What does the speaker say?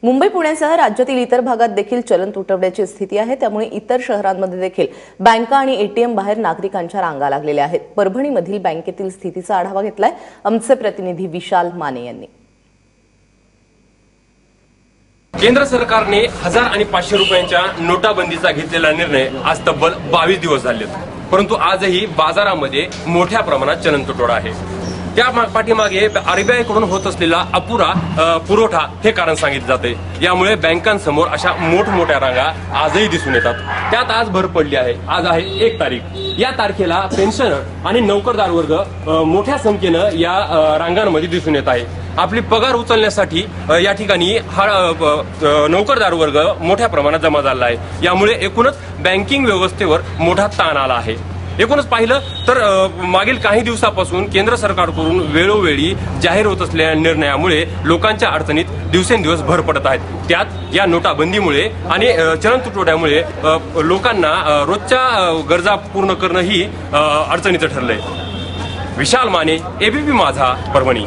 मुंबई पुण्यासह राज्यातील इतर भागात देखील चलन तुटवड्याची स्थिती आहे। त्यामुळे इतर शहरांमध्ये देखील बँका आणि एटीएम बाहेर नागरिकांच्या रांगा लागलेल्या आहेत। परभणीमधील बँकेतील स्थितीचा आढावा घेतलाय आमचे प्रतिनिधी विशाल माने यांनी। केंद्र सरकारने 1000 आणि 500 रुपयांच्या नोटाबंदीचा घेतलेला निर्णय आज तब्बल 22 दिवस झालेत, परंतु आजही बाजारामध्ये मोठ्या प्रमाणात चलन तुटवडा आहे। त्या पाठीमागे आरबीआय कडून होत असलेला अपुरा पुरवठा हे कारण सांगितले जाते। यामुळे बँकांसमोर अशा मोठमोठ्या रांगा आजही दिसून येतात। त्यात आज भर पडली आहे। आज आहे 1 तारीख। या तारखेला पेन्शनर आणि नोकरदार वर्ग मोठ्या संख्येने या रांगांमध्ये दिसून येत आहे। आपली पगार उचलण्यासाठी या ठिकाणी हा नोकरदार वर्ग मोठ्या प्रमाणात जमा झाला आहे। यामुळे एकूणच बँकिंग व्यवस्थेवर मोठा ताण आला आहे। एकूणच पाहिलं तर मागील काही दिवसापासून केंद्र सरकारकडून वेळोवेळी जाहीर होत असलेल्या निर्णयामुळे लोकांच्या अडचणीत दिवसेंदिवस भर पडत आहेत। त्यात या नोटाबंदीमुळे आणि चलन तुटवड्यामुळे लोकांना रोजच्या गरजा पूर्ण करणं ही अडचणीचं ठरलंय। विशाल माने, एबीपी माझा, परभणी।